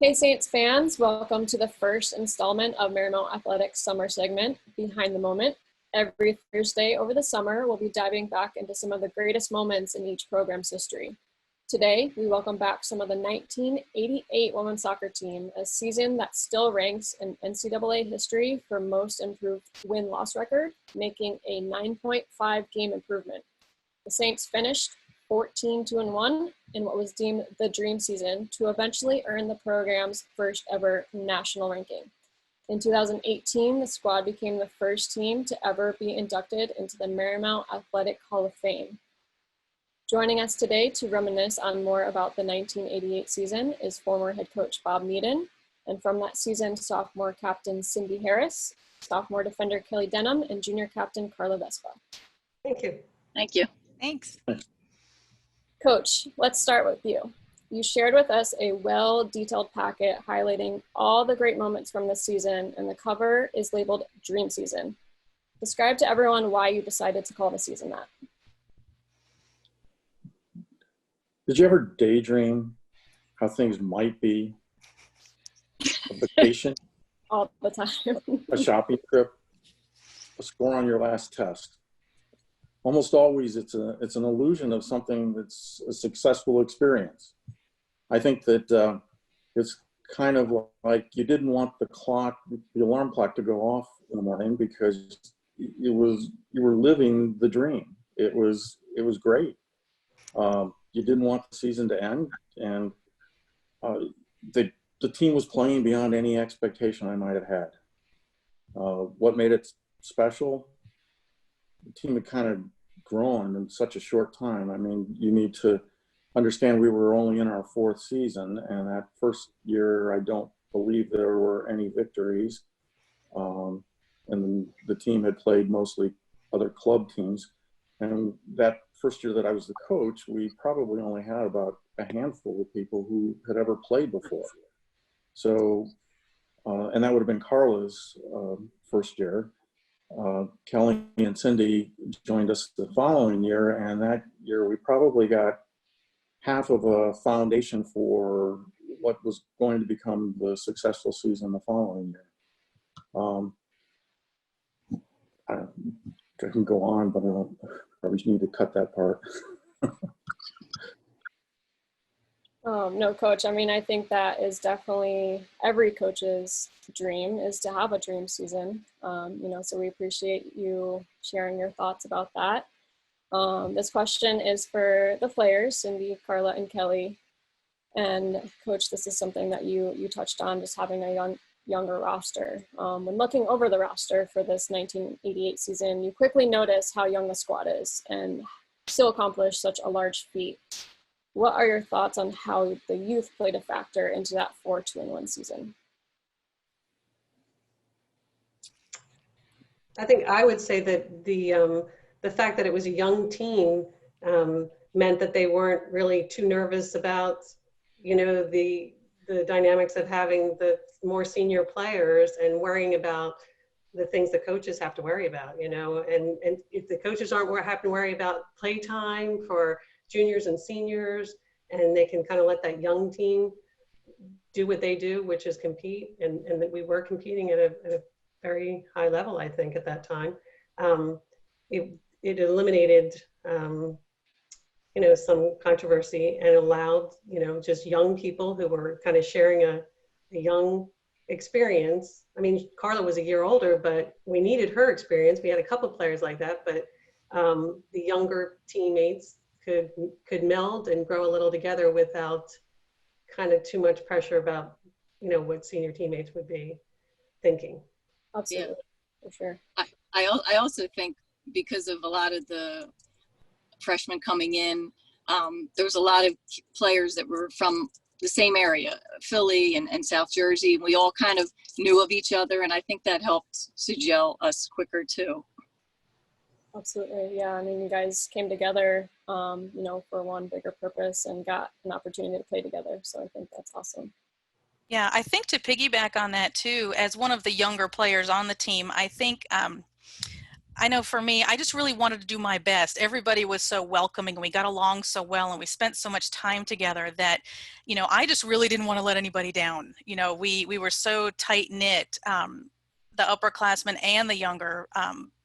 Hey Saints fans, welcome to the first installment of Marymount Athletics summer segment, Behind the Moment. Every Thursday over the summer, we'll be diving back into some of the greatest moments in each program's history. Today, we welcome back some of the 1988 women's soccer team, a season that still ranks in NCAA history for most improved win-loss record, making a 9.5 game improvement. The Saints finished 14-1 in what was deemed the dream season to eventually earn the program's first ever national ranking. In 2018, the squad became the first team to ever be inducted into the Marymount Athletic Hall of Fame. Joining us today to reminisce on more about the 1988 season is former head coach Bob Meden, and from that season, sophomore captain Cindy Harris, sophomore defender Keli Denham, and junior captain Carla Vesper. Thank you. Thank you. Thanks. Coach, let's start with you. You shared with us a well-detailed packet highlighting all the great moments from this season, and the cover is labeled Dream Season. Describe to everyone why you decided to call the season that. Did you ever daydream how things might be? A vacation? All the time. A shopping trip? A score on your last test? Almost always it's an illusion of something that's a successful experience. I think that it's kind of like you didn't want the alarm clock to go off in the morning because you were living the dream. It was great. You didn't want the season to end, and the team was playing beyond any expectation I might have had. What made it special? The team had kind of grown in such a short time. I mean, you need to understand we were only in our fourth season, and that first year I don't believe there were any victories. And the team had played mostly other club teams. And that first year that I was the coach, we probably only had about a handful of people who had ever played before. So, and that would have been Carla's first year. Keli and Cindy joined us the following year, and that year we probably got half of a foundation for what was going to become the successful season the following year. I can go on, but I probably need to cut that part. No, Coach. I mean, I think that is definitely every coach's dream, is to have a dream season. So we appreciate you sharing your thoughts about that. This question is for the players, Cindy, Carla, and Keli. And Coach, this is something that you touched on, just having a younger roster. When looking over the roster for this 1988 season, you quickly notice how young the squad is and still accomplish such a large feat. What are your thoughts on how the youth played a factor into that 4-2-1 season? I think I would say that the fact that it was a young team meant that they weren't really too nervous about, the dynamics of having the more senior players and worrying about the things the coaches have to worry about, and if the coaches aren't having to worry about play time for juniors and seniors, and they can kind of let that young team do what they do, which is compete, and that we were competing at a very high level, I think, at that time. It eliminated, some controversy and allowed, just young people who were kind of sharing a young experience. I mean, Carla was a year older, but we needed her experience. We had a couple of players like that, but the younger teammates could meld and grow a little together without kind of too much pressure about, what senior teammates would be thinking. Absolutely, for sure. I also think because of a lot of the freshmen coming in, there was a lot of players that were from the same area, Philly and South Jersey. We all kind of knew of each other, and I think that helped to gel us quicker too. Absolutely, yeah. I mean, you guys came together, for one bigger purpose and got an opportunity to play together. So I think that's awesome. Yeah, I think to piggyback on that too, as one of the younger players on the team, I think I know for me, I just really wanted to do my best. Everybody was so welcoming and we got along so well and we spent so much time together that, you know, I just really didn't want to let anybody down. You know, we were so tight knit, the upperclassmen and the younger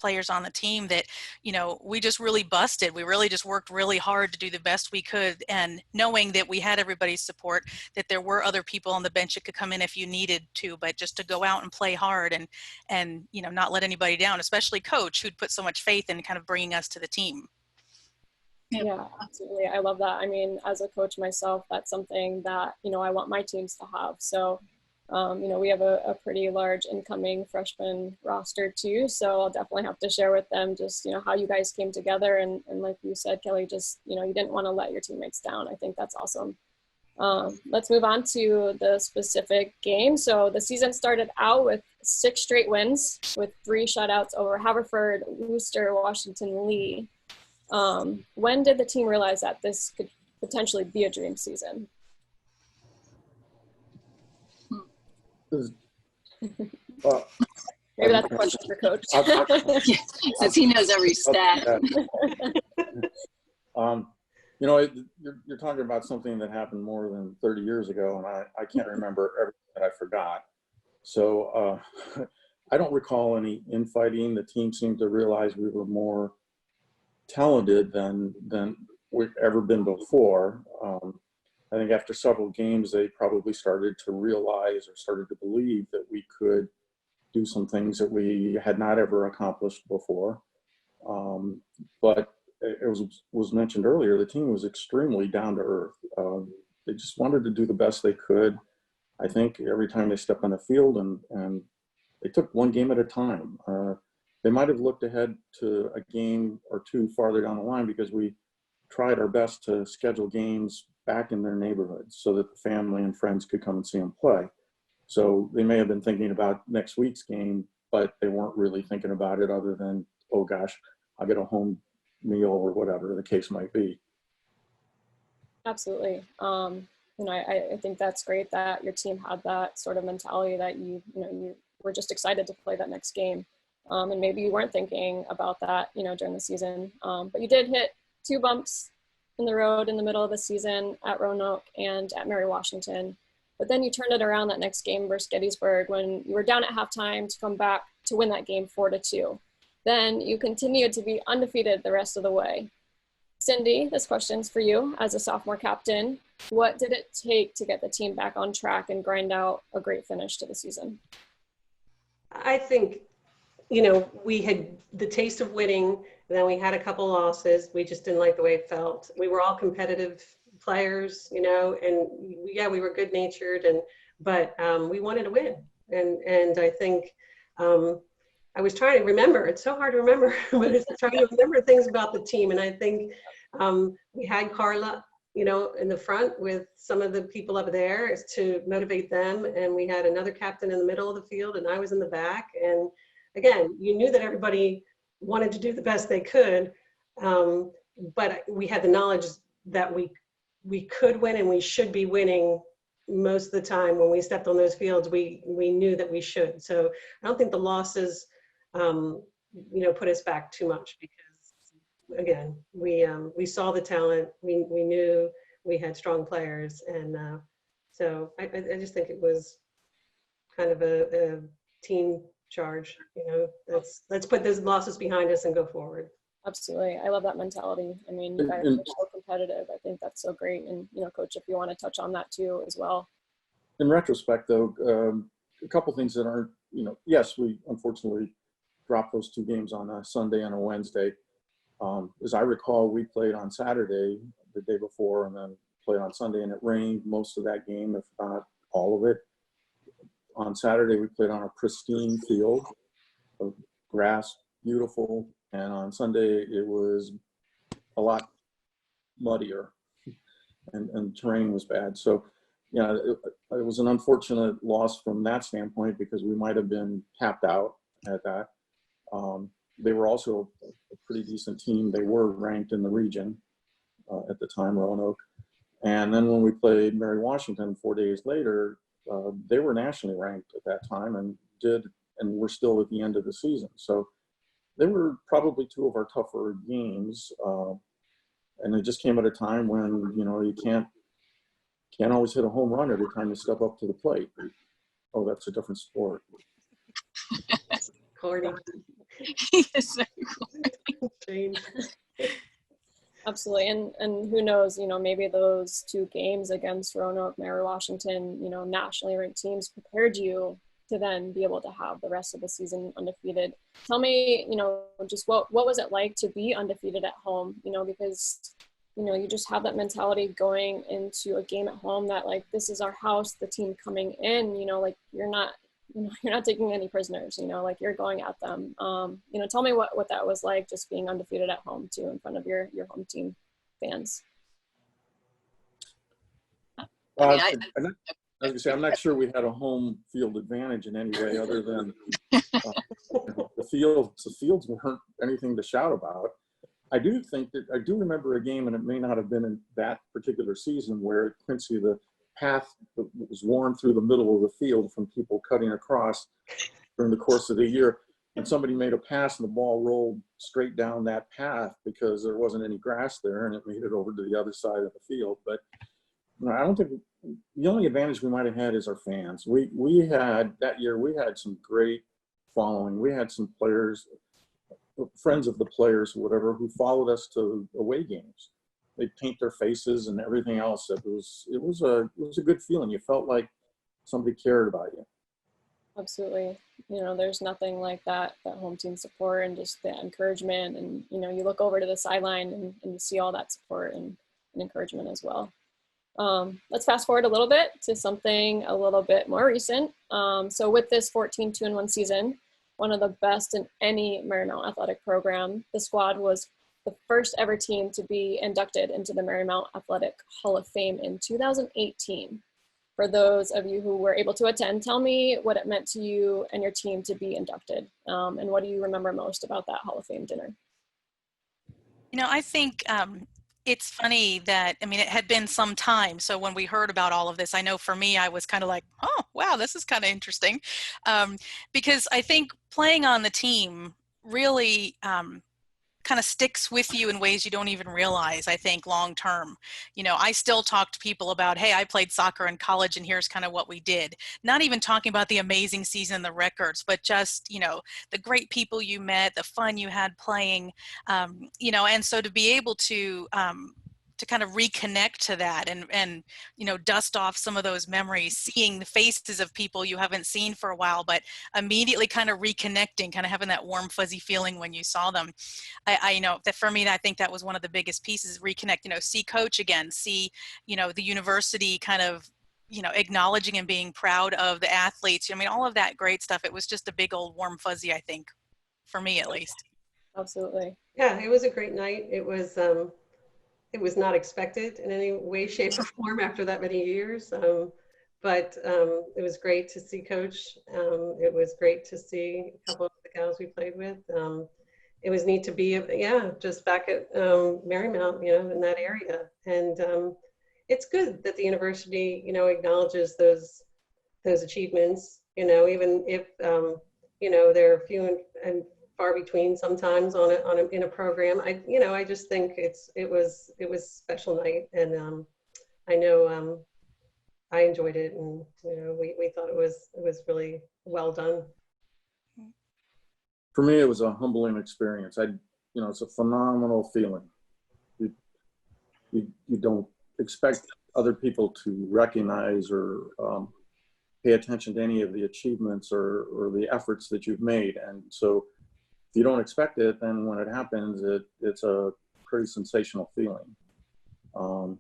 players on the team, that, you know, we just really busted. We really just worked really hard to do the best we could, and knowing that we had everybody's support, that there were other people on the bench that could come in if you needed to, but just to go out and play hard and you know, not let anybody down, especially coach, who'd put so much faith in kind of bringing us to the team. Yeah, absolutely. I love that. I mean, as a coach myself, that's something that, you know, I want my teams to have. So, you know, we have a pretty large incoming freshman roster too. So I'll definitely have to share with them just, you know, how you guys came together. And like you said, Keli, just, you know, you didn't want to let your teammates down. I think that's awesome. Let's move on to the specific game. So the season started out with 6 straight wins, with 3 shutouts over Haverford, Worcester, Washington, Lee. When did the team realize that this could potentially be a dream season? Maybe that's a question for Coach. Because he knows every stat. You know, you're talking about something that happened more than 30 years ago, and I can't remember everything that I forgot. So I don't recall any infighting. The team seemed to realize we were more talented than we've ever been before. I think after several games, they probably started to realize or started to believe that we could do some things that we had not ever accomplished before. But it was mentioned earlier, the team was extremely down to earth. They just wanted to do the best they could. I think every time they stepped on the field, and they took one game at a time. They might have looked ahead to a game or two farther down the line, because we tried our best to schedule games back in their neighborhoods so that the family and friends could come and see them play. So they may have been thinking about next week's game, but they weren't really thinking about it other than, oh gosh, I'll get a home meal or whatever the case might be. Absolutely. You know, I think that's great that your team had that sort of mentality that you were just excited to play that next game. And maybe you weren't thinking about that, you know, during the season. But you did hit 2 bumps in the road in the middle of the season at Roanoke and at Mary Washington. But then you turned it around that next game versus Gettysburg, when you were down at halftime to come back to win that game 4-2. Then you continued to be undefeated the rest of the way. Cindy, this question's for you as a sophomore captain. What did it take to get the team back on track and grind out a great finish to the season? I think, you know, we had the taste of winning, and then we had a couple losses. We just didn't like the way it felt. We were all competitive players, you know, and yeah, we were good natured, but we wanted to win. And I think I was trying to remember, it's so hard to remember, but it's trying to remember things about the team. And I think we had Carla, you know, in the front with some of the people up there to motivate them. And we had another captain in the middle of the field, and I was in the back. And again, you knew that everybody wanted to do the best they could, but we had the knowledge that we could win, and we should be winning most of the time. When we stepped on those fields, we knew that we should. So I don't think the losses, you know, put us back too much, because again, we saw the talent, we knew we had strong players, and so I just think it was kind of a team charge, you know. Let's put those losses behind us and go forward. Absolutely. I love that mentality. I mean, you guys are so competitive. I think that's so great. And, you know, Coach, if you want to touch on that too as well. In retrospect, though, a couple things that aren't, you know, yes, we unfortunately dropped those 2 games on a Sunday and a Wednesday. As I recall, we played on Saturday the day before, and then played on Sunday, and it rained most of that game, if not all of it. On Saturday, we played on a pristine field, grass, beautiful. And on Sunday, it was a lot muddier, and terrain was bad. So, you know, it was an unfortunate loss from that standpoint, because we might have been tapped out at that. They were also a pretty decent team. They were ranked in the region at the time, Roanoke. And then when we played Mary Washington 4 days later, they were nationally ranked at that time, and we're still at the end of the season. So they were probably two of our tougher games. And it just came at a time when, you know, you can't always hit a home run every time you step up to the plate. Oh, that's a different sport. Corny. Yes, Change. Absolutely. And who knows, you know, maybe those two games against Roanoke, Mary Washington, you know, nationally ranked teams prepared you to then be able to have the rest of the season undefeated. Tell me, you know, just what was it like to be undefeated at home, you know, because, you know, you just have that mentality going into a game at home that, like, this is our house, the team coming in, you know, like you're not taking any prisoners, you know, like you're going at them. You know, tell me what that was like, just being undefeated at home too, in front of your home team fans. I was gonna say, I'm not sure we had a home field advantage in any way other than the fields weren't anything to shout about. I do remember a game, and it may not have been in that particular season, where at Quincy the path was worn through the middle of the field from people cutting across during the course of the year, and somebody made a pass and the ball rolled straight down that path because there wasn't any grass there, and it made it over to the other side of the field. But you know, I don't think the only advantage we might have had is our fans. We had that year, we had some great following. We had some players, friends of the players, whatever, who followed us to away games. They'd paint their faces and everything else. It was a good feeling. You felt like somebody cared about you. Absolutely. You know, there's nothing like that home team support and just the encouragement. And, you know, you look over to the sideline and you see all that support and encouragement as well. Let's fast forward a little bit to something a little bit more recent. So with this 14-2-1 season, one of the best in any Marymount athletic program, the squad was the first ever team to be inducted into the Marymount Athletic Hall of Fame in 2018. For those of you who were able to attend, tell me what it meant to you and your team to be inducted, and what do you remember most about that Hall of Fame dinner? You know, I think it's funny that, I mean, it had been some time. So when we heard about all of this, I know for me, I was kind of like, oh, wow, this is kind of interesting. Because I think playing on the team really kind of sticks with you in ways you don't even realize, I think, long term. You know, I still talk to people about, hey, I played soccer in college and here's kind of what we did. Not even talking about the amazing season and the records, but just, you know, the great people you met, the fun you had playing, you know, and so to be able to kind of reconnect to that and, you know, dust off some of those memories, seeing the faces of people you haven't seen for a while, but immediately kind of reconnecting, kind of having that warm, fuzzy feeling when you saw them. I you know, that for me, I think that was one of the biggest pieces, reconnect, you know, see coach again, see, you know, the university kind of, you know, acknowledging and being proud of the athletes. I mean, all of that great stuff. It was just a big old warm fuzzy, I think, for me at least. Absolutely. Yeah, it was a great night. It was not expected in any way, shape, or form after that many years. But it was great to see Coach. It was great to see a couple of the gals we played with. It was neat to be, just back at Marymount, you know, in that area. And it's good that the university, you know, acknowledges those achievements, you know, even if, you know, they're few and far between sometimes in a program. I just think it was a special night, and I know I enjoyed it, and you know we thought it was really well done. For me, it was a humbling experience. You know, it's a phenomenal feeling. You don't expect other people to recognize or pay attention to any of the achievements or the efforts that you've made, and so if you don't expect it, then when it happens, it's a pretty sensational feeling. And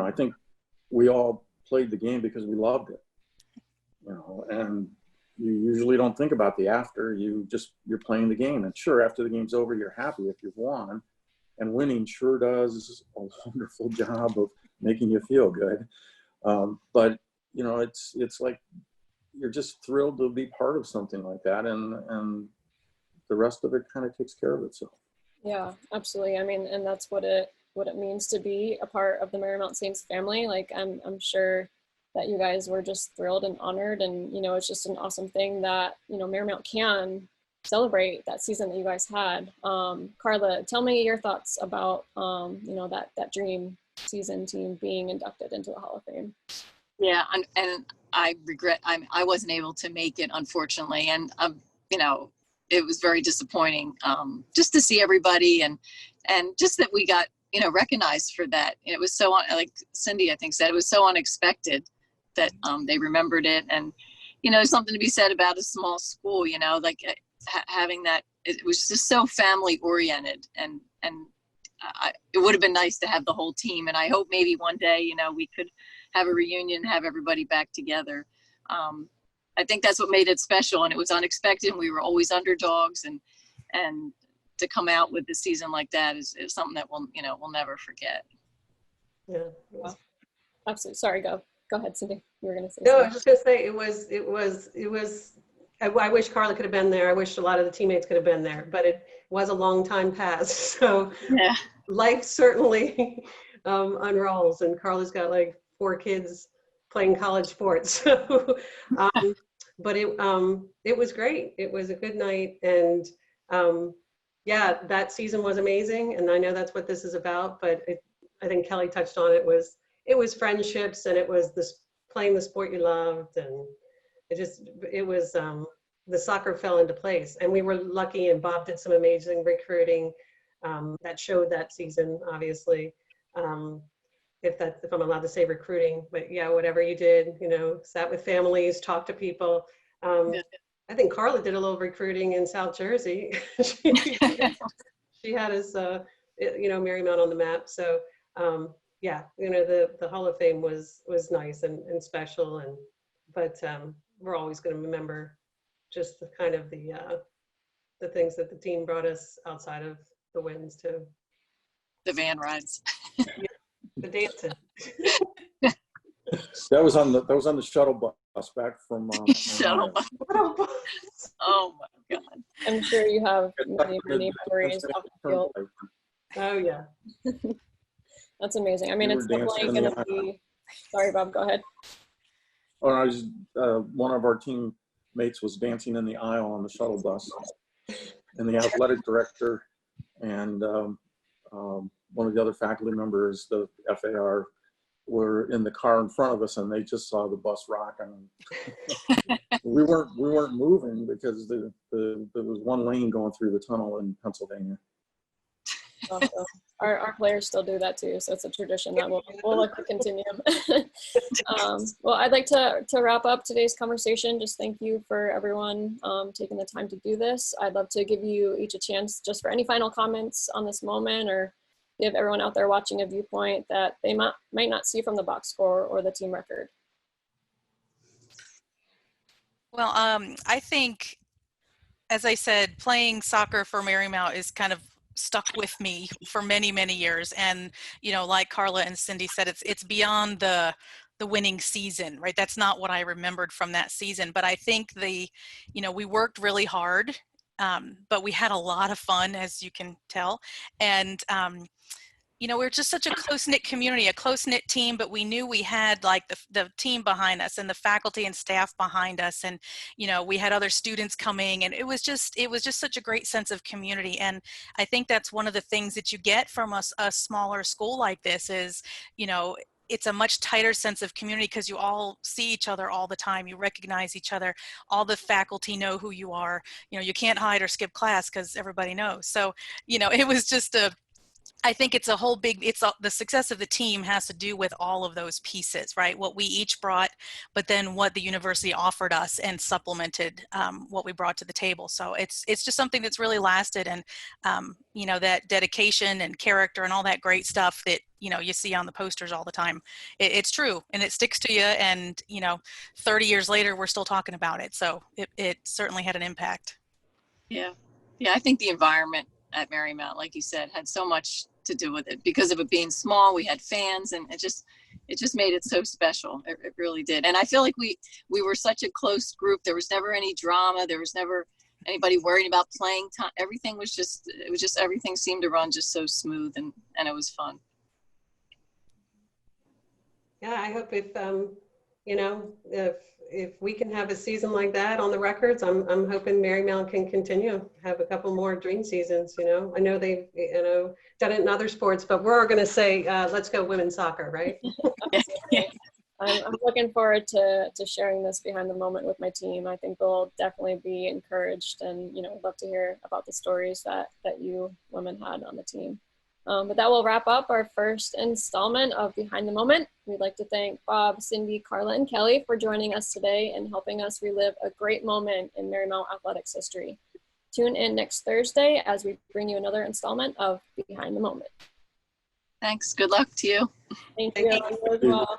I think we all played the game because we loved it, you know, and you usually don't think about the after. You're playing the game, and sure, after the game's over, you're happy if you've won, and winning sure does a wonderful job of making you feel good. But you know, it's like you're just thrilled to be part of something like that, and the rest of it kind of takes care of itself. Yeah, absolutely. I mean, and that's what it means to be a part of the Marymount Saints family. Like, I'm sure that you guys were just thrilled and honored, and you know, it's just an awesome thing that, you know, Marymount can celebrate that season that you guys had. Carla, tell me your thoughts about, you know, that dream season team being inducted into the Hall of Fame. Yeah, and I regret I wasn't able to make it, unfortunately, and you know, it was very disappointing, just to see everybody and just that we got, you know, recognized for that. It was so, like Cindy I think said, it was so unexpected that they remembered it. And you know, something to be said about a small school, you know, like having that, it was just so family oriented, and it would have been nice to have the whole team. And I hope maybe one day, you know, we could have a reunion, have everybody back together. I think that's what made it special, and it was unexpected, and we were always underdogs, and to come out with the season like that is something that we'll never forget. Yeah. Wow. Absolutely. Sorry, go ahead, Cindy. You were going to say No, something. I was just going to say it was, I wish Carla could have been there. I wish a lot of the teammates could have been there, but it was a long time past. So Yeah. life certainly unrolls, and Carla's got like 4 kids playing college sports. So, but it was great. It was a good night. And yeah, that season was amazing. And I know that's what this is about, but I think Keli touched on it was friendships, and it was this playing the sport you loved, and it was the soccer fell into place, and we were lucky, and Bob did some amazing recruiting that showed that season, obviously, if I'm allowed to say recruiting, but yeah, whatever you did, you know, sat with families, talked to people. I think Carla did a little recruiting in South Jersey. she had us, you know, Marymount on the map. So yeah, you know, the Hall of Fame was nice and special, but we're always going to remember just the kind of the things that the team brought us outside of the wins too. The van rides. Yeah, the dancing. That was on the shuttle bus back from Shuttle bus. Oh my God. I'm sure you have many memories off the field. Oh yeah. That's amazing. I mean, We it's were definitely dancing going to be, sorry, Bob, go ahead. Oh, I was one of our teammates was dancing in the aisle on the shuttle bus, and the athletic director and one of the other faculty members, the FAR, were in the car in front of us, and they just saw the bus rocking. we weren't moving because there was one lane going through the tunnel in Pennsylvania. Awesome. Our players still do that too, so it's a tradition that we'll look to continue. Well, I'd like to wrap up today's conversation. Just thank you for everyone taking the time to do this. I'd love to give you each a chance just for any final comments on this moment, or give everyone out there watching a viewpoint that they might not see from the box score or the team record. Well, I think, as I said, playing soccer for Marymount is kind of stuck with me for many, many years. And, you know, like Carla and Cindy said, it's beyond the winning season, right? That's not what I remembered from that season. But I think we worked really hard, but we had a lot of fun, as you can tell. And, you know, we're just such a close-knit community, a close-knit team, but we knew we had like the team behind us and the faculty and staff behind us. And, you know, we had other students coming, and it was just such a great sense of community. And I think that's one of the things that you get from a smaller school like this is, you know, it's a much tighter sense of community because you all see each other all the time. You recognize each other. All the faculty know who you are. You know, you can't hide or skip class because everybody knows. So, you know, it was just I think it's the success of the team has to do with all of those pieces, right? What we each brought, but then what the university offered us and supplemented what we brought to the table. So it's just something that's really lasted, and you know, that dedication and character and all that great stuff that, you know, you see on the posters all the time. It's true, and it sticks to you. And, you know, 30 years later, we're still talking about it. So it certainly had an impact. Yeah. I think the environment at Marymount, like you said, had so much to do with it. Because of it being small, we had fans, and it just made it so special. It really did. And I feel like we were such a close group. There was never any drama. There was never anybody worried about playing time. Everything was just everything seemed to run just so smooth, and it was fun. Yeah, I hope if you know, if if we can have a season like that on the records, I'm hoping Marymount can continue, have a couple more dream seasons. You know, I know they've done it in other sports, but we're going to say let's go women's soccer, right? I'm looking forward to sharing this behind the moment with my team. I think they'll definitely be encouraged, and love to hear about the stories that you women had on the team. But that will wrap up our first installment of Behind the Moment. We'd like to thank Bob, Cindy, Carla, and Keli for joining us today and helping us relive a great moment in Marymount athletics history. Tune in next Thursday as we bring you another installment of Behind the Moment. Thanks. Good luck to you. Thank you. You as well.